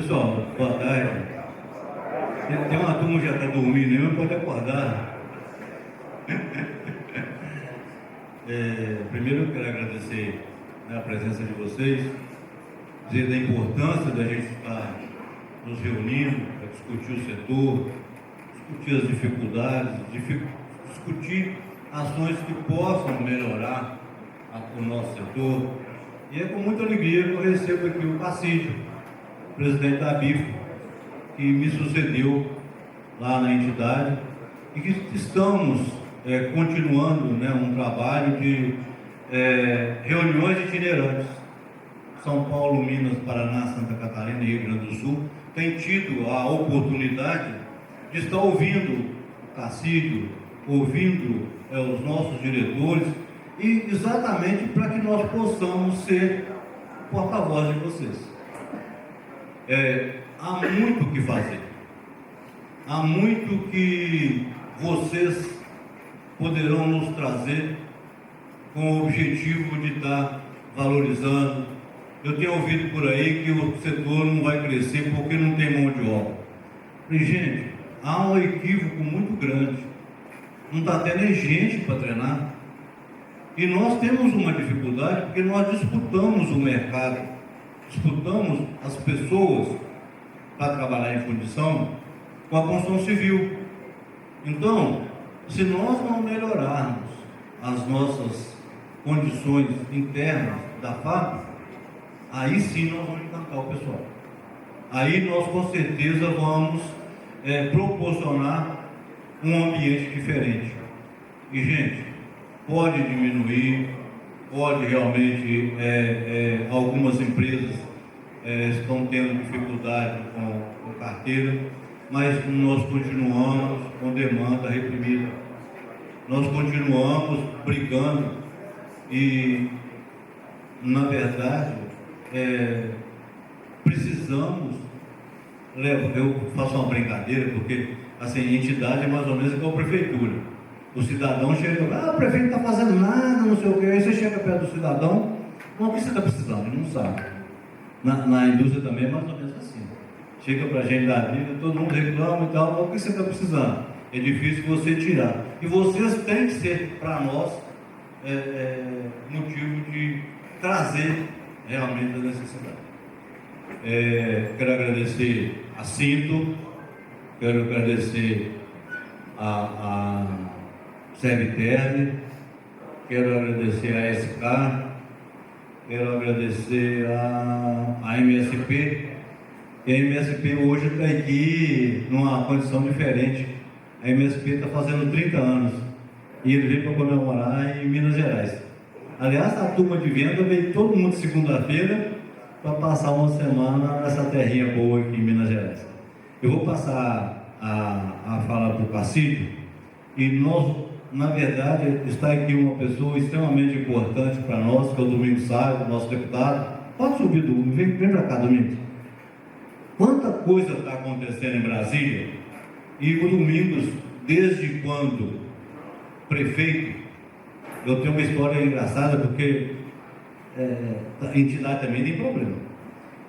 Pessoal, boa tarde. Tem uma turma que já está dormindo, eu pode acordar. Primeiro eu quero agradecer, né, a presença de vocês, dizer da importância da gente estar nos reunindo para discutir o setor, discutir as dificuldades, discutir ações que possam melhorar o nosso setor. E é com muita alegria que eu recebo aqui o Cacídio, presidente da BIF, que me sucedeu lá na entidade, e que estamos continuando, né, um trabalho de reuniões itinerantes. São Paulo, Minas, Paraná, Santa Catarina e Rio Grande do Sul tem tido a oportunidade de estar ouvindo o Cacídio, ouvindo os nossos diretores, e exatamente para que nós possamos ser porta-voz de vocês. Há muito o que fazer, há muito que vocês poderão nos trazer com o objetivo de estar valorizando. Eu tenho ouvido por aí que o setor não vai crescer porque não tem mão de obra. E, gente, há um equívoco muito grande, não está tendo gente para treinar. E nós temos uma dificuldade porque nós disputamos o mercado, disputamos as pessoas para trabalhar em fundição com a construção civil. Então, se nós não melhorarmos as nossas condições internas da fábrica, aí sim nós vamos encantar o pessoal. Aí nós com certeza vamos proporcionar um ambiente diferente. E, gente, pode diminuir, pode realmente, algumas empresas estão tendo dificuldade com carteira, mas nós continuamos com demanda reprimida, nós continuamos brigando e, na verdade, precisamos, eu faço uma brincadeira, porque assim, a entidade é mais ou menos igual a prefeitura. O cidadão chega, o prefeito não está fazendo nada, não sei o que, aí você chega perto do cidadão, o que você está precisando? Ele não sabe. Na indústria também é mais ou menos assim. Chega para a gente da vida, todo mundo reclama e tal, o que você está precisando? É difícil você tirar. E vocês têm que ser, para nós, motivo de trazer realmente a necessidade. Quero agradecer a Cinto, quero agradecer a Serviterm, quero agradecer a SK, quero agradecer a MSP. E a MSP hoje está aqui numa condição diferente. A MSP está fazendo 30 anos e ele veio para comemorar em Minas Gerais. Aliás, a turma de venda veio todo mundo segunda-feira para passar uma semana nessa terrinha boa aqui em Minas Gerais. Eu vou passar a falar para o Cacídio, e nós, na verdade, está aqui uma pessoa extremamente importante para nós, que é o Domingos Salles, nosso deputado. Pode subir, Domingos, vem para cá, Domingos. Quanta coisa está acontecendo em Brasília, e o Domingos, desde quando prefeito, eu tenho uma história engraçada, porque a entidade também tem problema.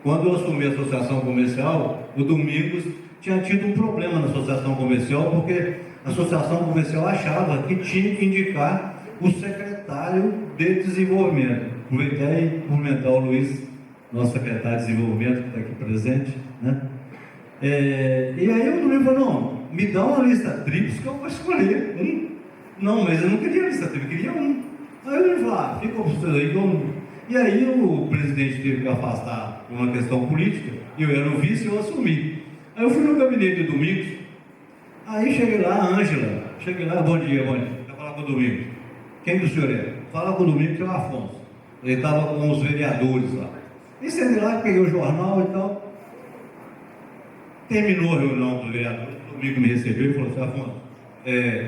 Quando eu assumi a associação comercial, o Domingos tinha tido um problema na associação comercial, porque a associação comercial achava que tinha que indicar o secretário de desenvolvimento. Aproveitar e cumprimentar o Luiz, nosso secretário de desenvolvimento, que está aqui presente, né? E aí o Domingos falou, não, me dá uma lista tríplice que eu vou escolher um. Não, mas eu não queria lista tríplice, eu queria um. Aí eu falei, fica com vocês aí que eu não. E aí o presidente teve que afastar por uma questão política, e eu era o vice e eu assumi. Aí eu fui no gabinete do Domingos, aí cheguei lá, a Ângela, cheguei lá, bom dia, vai falar com o Domingos. Quem do senhor é? Fala com o Domingos, que é o Afonso. Ele estava com os vereadores lá. E sentei lá, peguei o jornal e tal. Terminou a reunião dos vereadores, o Domingos me recebeu e falou assim, Afonso,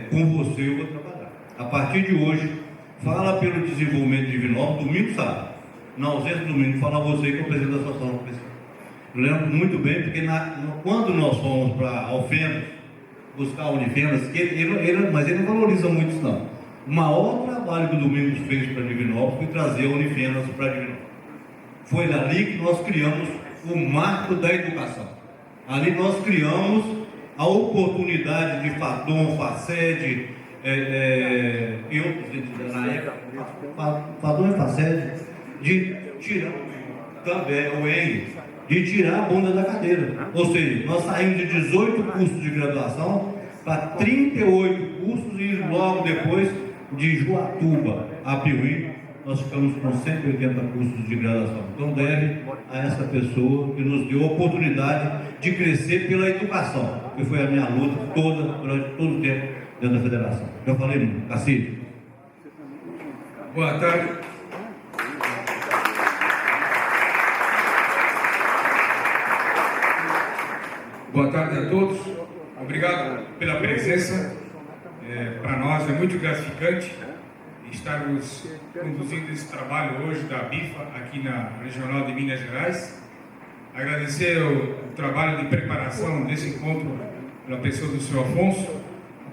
com você eu vou trabalhar. A partir de hoje, fala pelo desenvolvimento de Divinópolis, Domingos sabe. Na ausência do Domingos, fala você que é o presidente da associação comercial. Eu lembro muito bem, porque quando nós fomos para Alfenas, buscar a Unifenas, mas ele não valoriza muito isso não. O maior trabalho que o Domingos fez para Divinópolis foi trazer a Unifenas para Divinópolis. Foi dali que nós criamos o marco da educação. Ali nós criamos a oportunidade de Fadom, Faced e outros entidades na época, Fadom e Faced, de tirar também o ENG, de tirar a bunda da cadeira. Ou seja, nós saímos de 18 cursos de graduação para 38 cursos e logo depois de Juatuba a Piuí, nós ficamos com 180 cursos de graduação. Então deve a essa pessoa que nos deu a oportunidade de crescer pela educação, que foi a minha luta toda, durante todo o tempo dentro da federação. Já falei muito, Cacete. Boa tarde. Boa tarde a todos. Obrigado pela presença. Para nós é muito gratificante estarmos conduzindo esse trabalho hoje da BIFA aqui na Regional de Minas Gerais. Agradecer o trabalho de preparação desse encontro pela pessoa do senhor Afonso,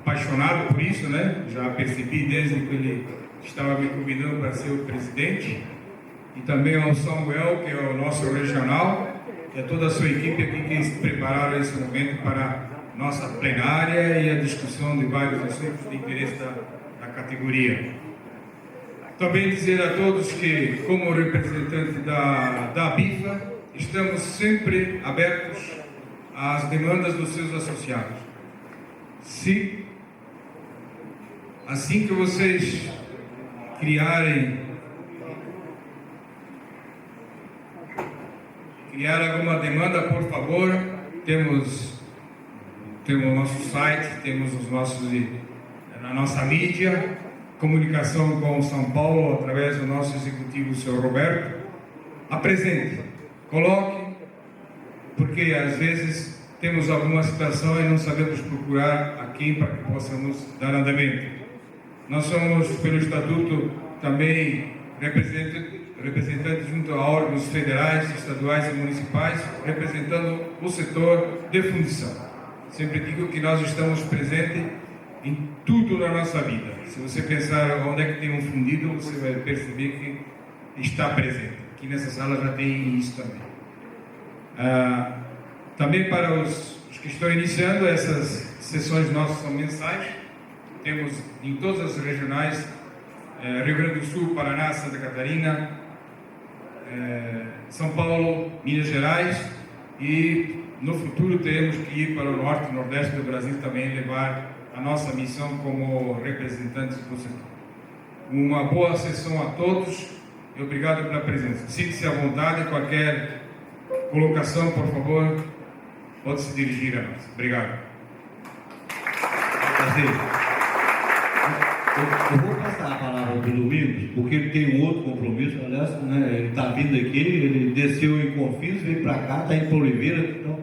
apaixonado por isso, né? Já percebi desde que ele estava me convidando para ser o presidente. E também ao Samuel, que é o nosso regional, e a toda a sua equipe aqui que prepararam esse momento para nossa plenária e a discussão de vários assuntos de interesse da categoria. Também dizer a todos que, como representante da BIFA, estamos sempre abertos às demandas dos seus associados. Se assim que vocês criarem alguma demanda, por favor, temos o nosso site, temos na nossa mídia, comunicação com São Paulo através do nosso executivo, o senhor Roberto. Apresente, coloque, porque às vezes temos alguma situação e não sabemos procurar a quem para que possamos dar andamento. Nós somos, pelo Estatuto, também representantes junto a órgãos federais, estaduais e municipais, representando o setor de fundição. Sempre digo que nós estamos presentes em tudo na nossa vida. Se você pensar onde é que tem um fundido, você vai perceber que está presente. Aqui nessa sala já tem isso também. Também para os que estão iniciando, essas sessões nossas são mensais. Temos em todas as regionais, Rio Grande do Sul, Paraná, Santa Catarina, São Paulo, Minas Gerais, e no futuro teremos que ir para o norte e nordeste do Brasil também levar a nossa missão como representantes do setor. Uma boa sessão a todos e obrigado pela presença. Sinta-se à vontade, qualquer colocação, por favor, pode se dirigir a nós. Obrigado. Eu vou passar a palavra para o Domingos, porque ele tem um outro compromisso, aliás, né, ele está vindo aqui, ele desceu em Confins, veio para cá, está indo para Oliveira. Então,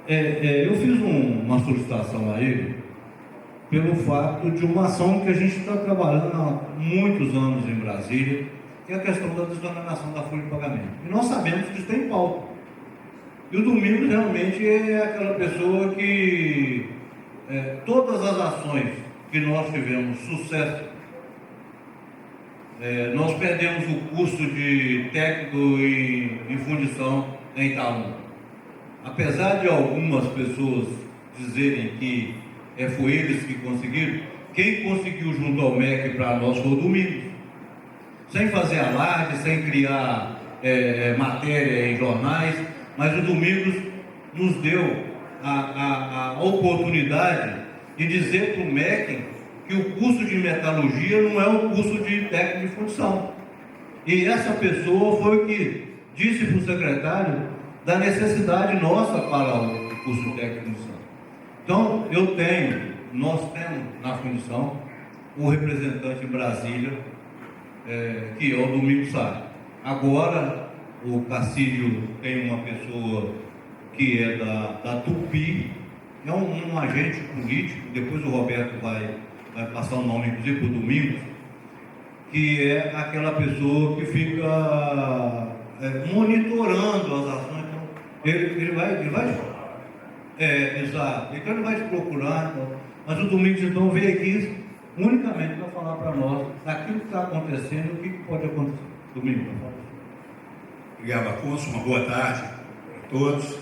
eu fiz uma solicitação a ele pelo fato de uma ação que a gente está trabalhando há muitos anos em Brasília, que é a questão da desoneração da folha de pagamento. E nós sabemos que isso tem pauta. E o Domingos realmente é aquela pessoa que todas as ações que nós tivemos sucesso, nós perdemos o curso de técnico em fundição em Itaú. Apesar de algumas pessoas dizerem que foi eles que conseguiram, quem conseguiu junto ao MEC para nós foi o Domingos. Sem fazer alarde, sem criar matéria em jornais, mas o Domingos nos deu a oportunidade de dizer para o MEC que o curso de metalurgia não é um curso de técnico de fundição. E essa pessoa foi o que disse para o secretário da necessidade nossa para o curso de técnico de fundição. Então, nós temos na fundição o representante em Brasília, que é o Domingos Sá. Agora, o Cacílio tem uma pessoa que é da Tupi, é um agente político, depois o Roberto vai passar o nome, inclusive, para o Domingos, que é aquela pessoa que fica monitorando as ações. Então, ele vai exato, então ele vai te procurar, então, mas o Domingos então veio aqui unicamente para falar para nós daquilo que está acontecendo e o que pode acontecer. Domingos, por favor. Obrigado, Afonso, uma boa tarde todos.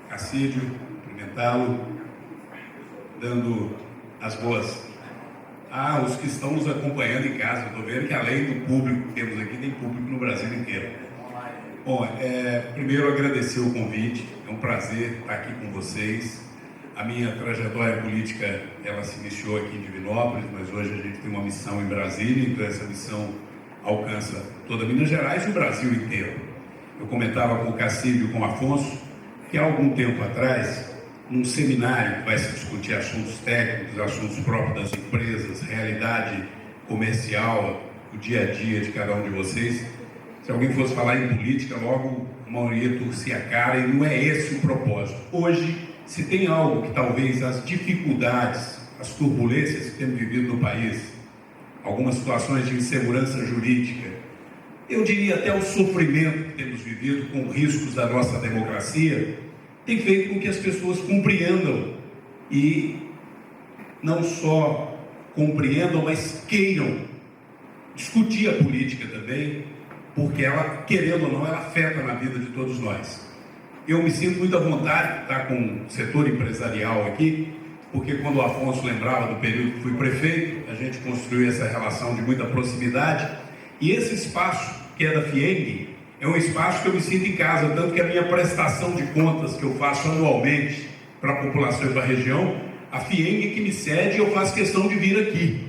Cacídio, cumprimentá-lo, dando as boas. Os que estão nos acompanhando em casa, estou vendo que além do público que temos aqui, tem público no Brasil inteiro. Bom, primeiro agradecer o convite, é um prazer estar aqui com vocês. A minha trajetória política, ela se iniciou aqui em Divinópolis, mas hoje a gente tem uma missão em Brasília, então essa missão alcança toda Minas Gerais e o Brasil inteiro. Eu comentava com o Cacídio e com o Afonso que há algum tempo atrás, num seminário que vai se discutir assuntos técnicos, assuntos próprios das empresas, realidade comercial, o dia a dia de cada um de vocês, se alguém fosse falar em política, logo a maioria torcia a cara, e não é esse o propósito. Hoje, se tem algo que talvez as dificuldades, as turbulências que temos vivido no país, algumas situações de insegurança jurídica, eu diria até o sofrimento que temos vivido com riscos da nossa democracia, tem feito com que as pessoas compreendam e não só compreendam, mas queiram discutir a política também, porque ela, querendo ou não, ela afeta na vida de todos nós. Eu me sinto muito à vontade de estar com o setor empresarial aqui, porque quando o Afonso lembrava do período que fui prefeito, a gente construiu essa relação de muita proximidade, e esse espaço, que é da FIENG, é um espaço que eu me sinto em casa, tanto que a minha prestação de contas que eu faço anualmente para a população e para a região, a FIENG que me cede, e eu faço questão de vir aqui,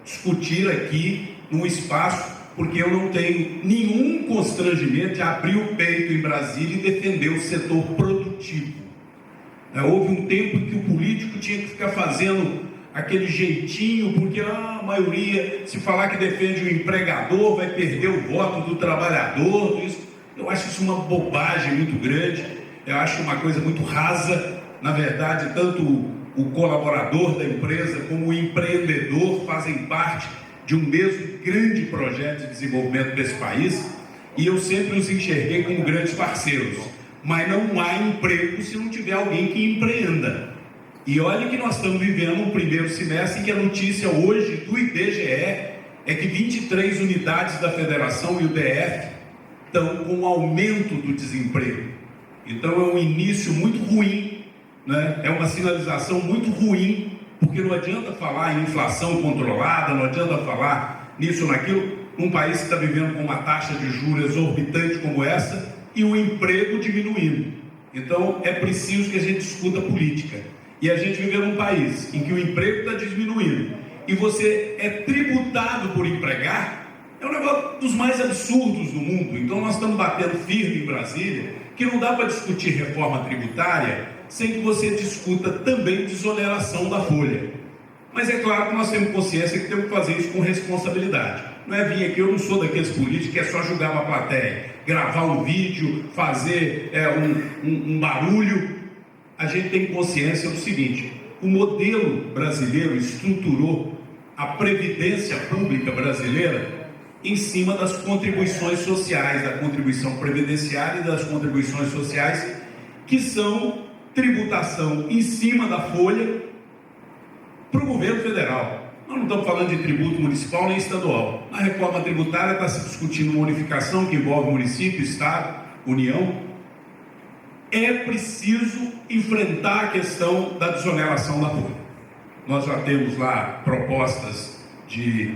discutir aqui num espaço, porque eu não tenho nenhum constrangimento de abrir o peito em Brasília e defender o setor produtivo. Houve um tempo em que o político tinha que ficar fazendo aquele jeitinho, porque a maioria, se falar que defende o empregador, vai perder o voto do trabalhador. Eu acho isso uma bobagem muito grande, eu acho uma coisa muito rasa. Na verdade, tanto o colaborador da empresa como o empreendedor fazem parte de um mesmo grande projeto de desenvolvimento desse país, e eu sempre os enxerguei como grandes parceiros. Mas não há emprego se não tiver alguém que empreenda. E olha que nós estamos vivendo um primeiro semestre em que a notícia hoje do IBGE é que 23 unidades da Federação e o DF estão com aumento do desemprego. Então é um início muito ruim, né? É uma sinalização muito ruim, porque não adianta falar em inflação controlada, não adianta falar nisso ou naquilo, num país que está vivendo com uma taxa de juros exorbitante como essa e o emprego diminuindo. Então é preciso que a gente discuta política. E a gente vive num país em que o emprego está diminuindo e você é tributado por empregar, é um negócio dos mais absurdos do mundo. Então nós estamos batendo firme em Brasília que não dá para discutir reforma tributária sem que você discuta também desoneração da folha. Mas é claro que nós temos consciência que temos que fazer isso com responsabilidade. Não é vir aqui, eu não sou daqueles políticos que é só julgar uma plateia, gravar um vídeo, fazer um barulho. A gente tem consciência do seguinte: o modelo brasileiro estruturou a previdência pública brasileira em cima das contribuições sociais, da contribuição previdenciária e das contribuições sociais, que são tributação em cima da folha para o governo federal. Nós não estamos falando de tributo municipal nem estadual. Na reforma tributária está se discutindo uma unificação que envolve município, estado, União. É preciso enfrentar a questão da desoneração da folha. Nós já temos lá propostas de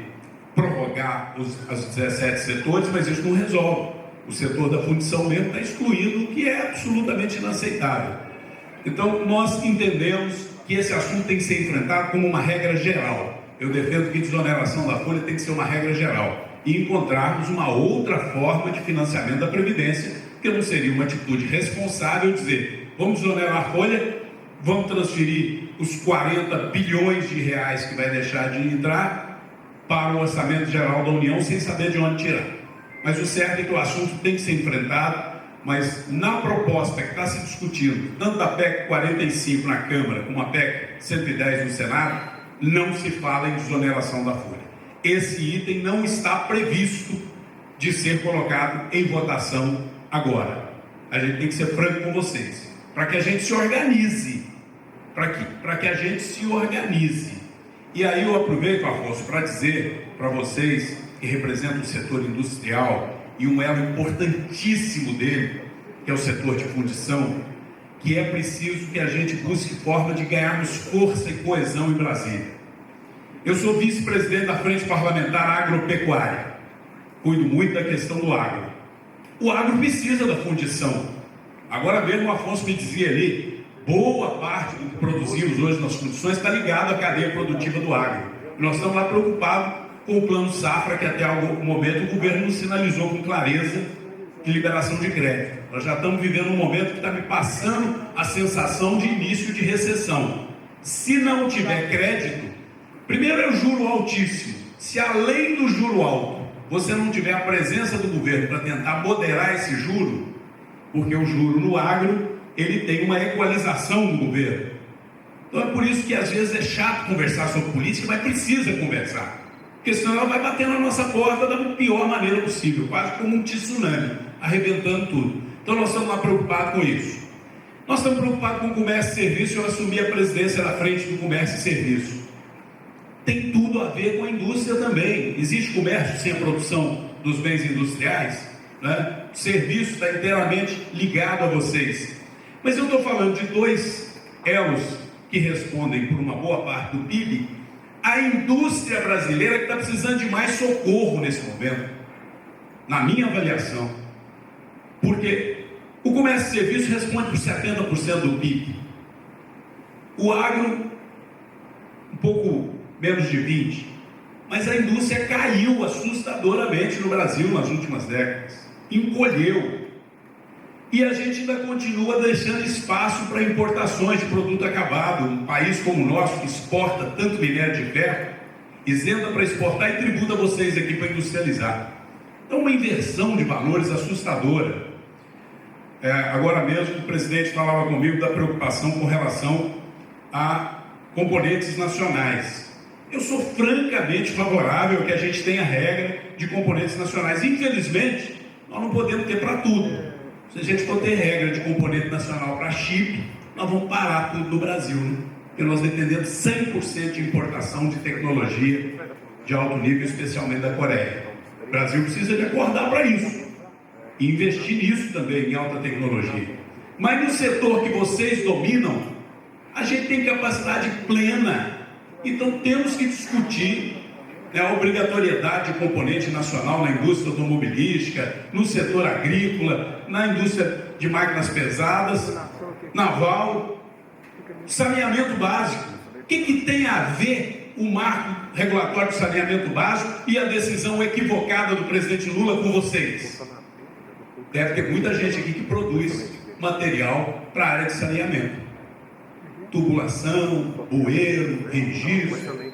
prorrogar os 17 setores, mas isso não resolve. O setor da fundição mesmo está excluído, o que é absolutamente inaceitável. Então, nós entendemos que esse assunto tem que ser enfrentado como uma regra geral. Eu defendo que a desoneração da folha tem que ser uma regra geral e encontrarmos uma outra forma de financiamento da Previdência, que não seria uma atitude responsável dizer: vamos desonerar a folha, vamos transferir os 40 bilhões de reais que vai deixar de entrar para o orçamento geral da União sem saber de onde tirar. Mas o certo é que o assunto tem que ser enfrentado, mas na proposta que está se discutindo, tanto da PEC 45 na Câmara como a PEC 110 no Senado, não se fala em desoneração da folha. Esse item não está previsto de ser colocado em votação agora. A gente tem que ser franco com vocês, para que a gente se organize, para que a gente se organize. E aí eu aproveito, Afonso, para dizer para vocês que representam o setor industrial e um elo importantíssimo dele, que é o setor de fundição, que é preciso que a gente busque forma de ganharmos força e coesão em Brasília. Eu sou vice-presidente da Frente Parlamentar Agropecuária. Cuido muito da questão do agro. O agro precisa da fundição. Agora mesmo o Afonso me dizia ali, boa parte do que produzimos hoje nas fundições está ligado à cadeia produtiva do agro. Nós estamos lá preocupados com o plano safra, que até algum momento o governo nos sinalizou com clareza de liberação de crédito. Nós já estamos vivendo um momento que está me passando a sensação de início de recessão. Se não tiver crédito, primeiro é o juro altíssimo. Se além do juro alto, você não tiver a presença do governo para tentar moderar esse juro, porque o juro no agro, ele tem uma equalização do governo. Então é por isso que às vezes é chato conversar sobre política, mas precisa conversar. Porque senão ela vai bater na nossa porta da pior maneira possível, quase como um tsunami, arrebentando tudo. Então nós estamos lá preocupados com isso. Nós estamos preocupados com o comércio e serviço. Eu assumi a presidência da frente do comércio e serviço. Tem tudo a ver com a indústria também. Existe comércio sem a produção dos bens industriais, né? O serviço está inteiramente ligado a vocês. Mas eu estou falando de dois elos que respondem por uma boa parte do PIB. A indústria brasileira que está precisando de mais socorro nesse momento, na minha avaliação, porque o comércio e serviço responde por 70% do PIB, o agro um pouco menos de 20%, mas a indústria caiu assustadoramente no Brasil nas últimas décadas, encolheu, e a gente ainda continua deixando espaço para importações de produto acabado. Um país como o nosso, que exporta tanto minério de ferro, isenta para exportar e tributa vocês aqui para industrializar. Então, uma inversão de valores assustadora. Agora mesmo, o presidente falava comigo da preocupação com relação a componentes nacionais. Eu sou francamente favorável a que a gente tenha regra de componentes nacionais. Infelizmente, nós não podemos ter para tudo. Se a gente for ter regra de componente nacional para chip, nós vamos parar tudo no Brasil, né? Porque nós dependemos 100% de importação de tecnologia de alto nível, especialmente da Coreia. O Brasil precisa de acordar para isso e investir nisso também, em alta tecnologia. Mas no setor que vocês dominam, a gente tem capacidade plena. Então temos que discutir a obrigatoriedade de componente nacional na indústria automobilística, no setor agrícola, na indústria de máquinas pesadas, naval, saneamento básico. O que tem a ver o marco regulatório de saneamento básico e a decisão equivocada do presidente Lula com vocês? Deve ter muita gente aqui que produz material para a área de saneamento. Tubulação, bueiro, registro,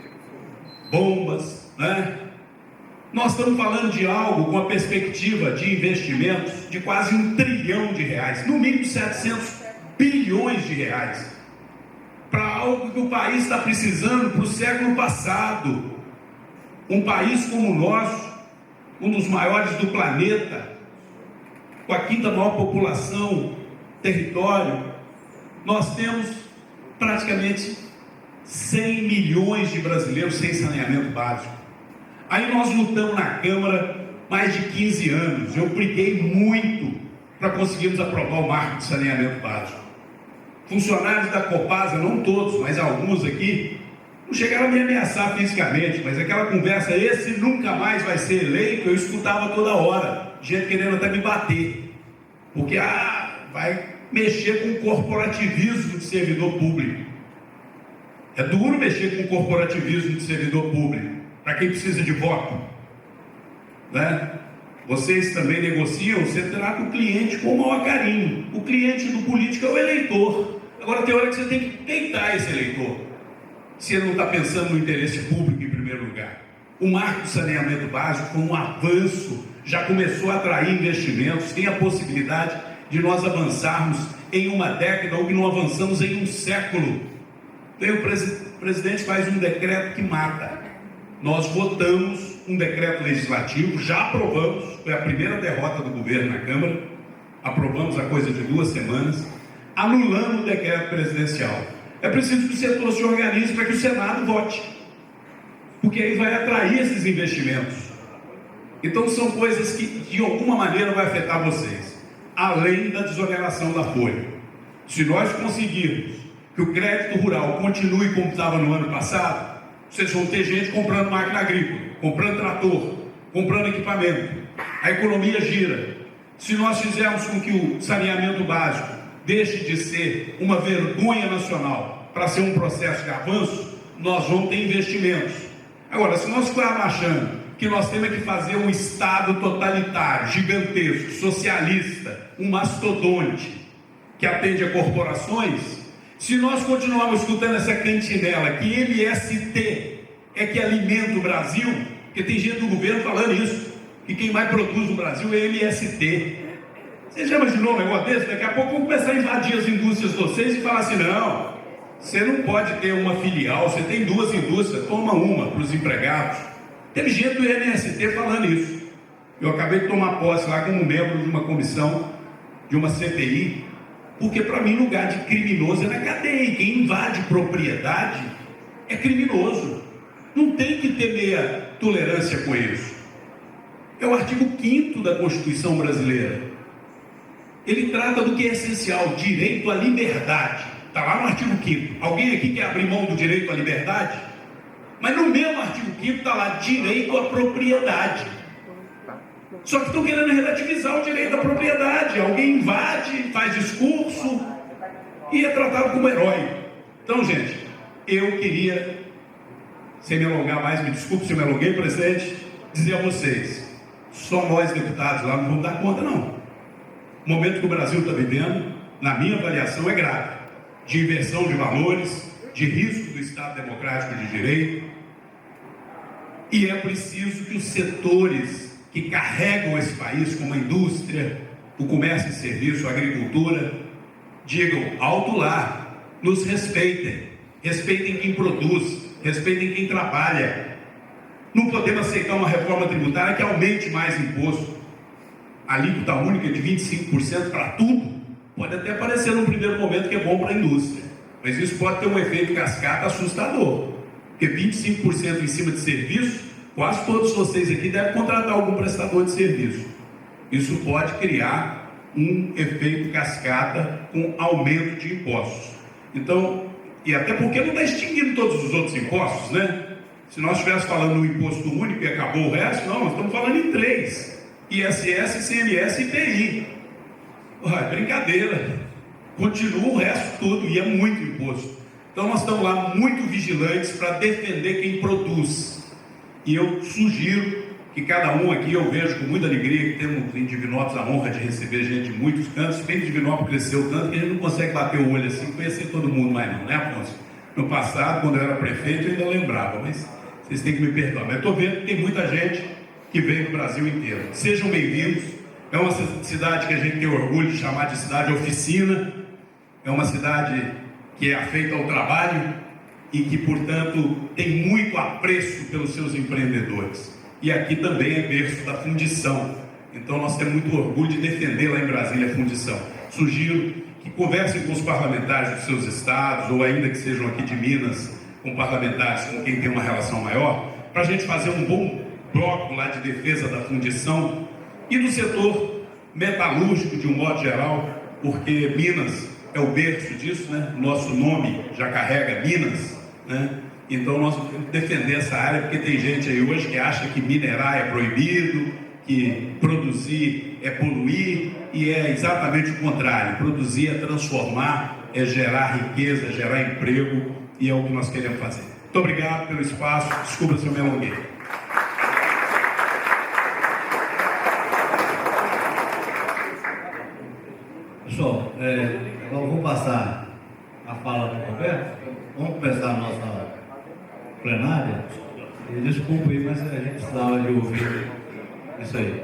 bombas, né? Nós estamos falando de algo com a perspectiva de investimentos de quase R$1 trilhão, no mínimo 700 bilhões de reais, para algo que o país está precisando para o século passado. Um país como o nosso, um dos maiores do planeta, com a quinta maior população, território, nós temos praticamente 100 milhões de brasileiros sem saneamento básico. Aí nós lutamos na Câmara mais de 15 anos. Eu briguei muito para conseguirmos aprovar o marco de saneamento básico. Funcionários da Copasa, não todos, mas alguns aqui, não chegaram a me ameaçar fisicamente, mas aquela conversa, esse nunca mais vai ser eleito, eu escutava toda hora, gente querendo até me bater, porque vai mexer com o corporativismo de servidor público. É duro mexer com o corporativismo de servidor público, para quem precisa de voto, né? Vocês também negociam, você trata o cliente com o maior carinho. O cliente do político é o eleitor. Agora tem hora que você tem que peitar esse eleitor, se ele não está pensando no interesse público em primeiro lugar. O marco de saneamento básico foi um avanço, já começou a atrair investimentos, tem a possibilidade de nós avançarmos em uma década, ou que não avançamos em um século. Daí o presidente faz um decreto que mata. Nós votamos um decreto legislativo, já aprovamos, foi a primeira derrota do governo na Câmara, aprovamos a coisa de 2 semanas, anulando o decreto presidencial. É preciso que o setor se organize para que o Senado vote, porque aí vai atrair esses investimentos. Então são coisas que de alguma maneira vai afetar vocês. além da desoneração da folha. Se nós conseguirmos que o crédito rural continue como estava no ano passado, vocês vão ter gente comprando máquina agrícola, comprando trator, comprando equipamento. A economia gira. Se nós fizermos com que o saneamento básico deixe de ser uma vergonha nacional para ser um processo de avanço, nós vamos ter investimentos. Agora, se nós ficarmos achando que nós temos que fazer um Estado totalitário, gigantesco, socialista, um mastodonte, que atende a corporações, se nós continuarmos escutando essa cantinela, que MST é que alimenta o Brasil, porque tem gente do governo falando isso, que quem mais produz no Brasil é MST. Você já imaginou um negócio desse? Daqui a pouco vão começar a invadir as indústrias de vocês e falar assim, não, você não pode ter uma filial, você tem 2 indústrias, toma uma para os empregados. Teve gente do MST falando isso. Eu acabei de tomar posse lá como membro de uma comissão, de uma CPI, porque para mim lugar de criminoso é na cadeia. Quem invade propriedade é criminoso. Não tem que ter meia tolerância com isso. É o artigo 5º da Constituição brasileira. Ele trata do que é essencial, direito à liberdade. Está lá no artigo 5º. Alguém aqui quer abrir mão do direito à liberdade? Mas no mesmo artigo 5º está lá, direito à propriedade. Só que estão querendo relativizar o direito à propriedade. Alguém invade, faz discurso e é tratado como herói. Então, gente, eu queria, sem me alongar mais, me desculpe se eu me alonguei, presidente, dizer a vocês, só nós deputados lá não vamos dar conta, não. O momento que o Brasil está vivendo, na minha avaliação, é grave. De inversão de valores, de risco do Estado Democrático de Direito. E é preciso que os setores que carregam esse país, como a indústria, o comércio e serviço, a agricultura, digam alto lá, nos respeitem. Respeitem quem produz, respeitem quem trabalha. Não podemos aceitar uma reforma tributária que aumente mais imposto. A alíquota única de 25% para tudo pode até parecer num primeiro momento que é bom para a indústria, mas isso pode ter um efeito cascata assustador, porque 25% em cima de serviço, quase todos vocês aqui devem contratar algum prestador de serviço. Isso pode criar um efeito cascata com aumento de impostos. Então, e até porque não está extinguindo todos os outros impostos, né? Se nós estivéssemos falando no imposto único e acabou o resto, não, nós estamos falando em 3. ISS, ICMS e IPI. É brincadeira. Continua o resto tudo e é muito imposto. Então nós estamos lá muito vigilantes para defender quem produz. E eu sugiro que cada um aqui, eu vejo com muita alegria que temos em Divinópolis a honra de receber gente de muitos cantos. Bem que Divinópolis cresceu tanto que a gente não consegue bater o olho assim, conhecer todo mundo mais não, né, Afonso? No passado, quando eu era prefeito, eu ainda lembrava, mas vocês têm que me perdoar. Mas eu estou vendo que tem muita gente que vem do Brasil inteiro. Sejam bem-vindos. É uma cidade que a gente tem orgulho de chamar de cidade oficina. É uma cidade que é afeita ao trabalho e que, portanto, tem muito apreço pelos seus empreendedores. E aqui também é berço da fundição. Então nós temos muito orgulho de defender lá em Brasília a fundição. Sugiro que conversem com os parlamentares dos seus estados, ou ainda que sejam aqui de Minas, com parlamentares com quem tem uma relação maior, para a gente fazer um bom bloco lá de defesa da fundição e do setor metalúrgico de um modo geral, porque Minas é o berço disso, né? Nosso nome já carrega Minas, né? Então nós temos que defender essa área, porque tem gente aí hoje que acha que minerar é proibido, que produzir é poluir, e é exatamente o contrário. Produzir é transformar, é gerar riqueza, é gerar emprego, e é o que nós queremos fazer. Muito obrigado pelo espaço, desculpa se eu me alonguei. Pessoal, agora vou passar a fala para o Roberto. Vamos começar a nossa plenária. E desculpa aí, mas a gente precisava de ouvir isso aí.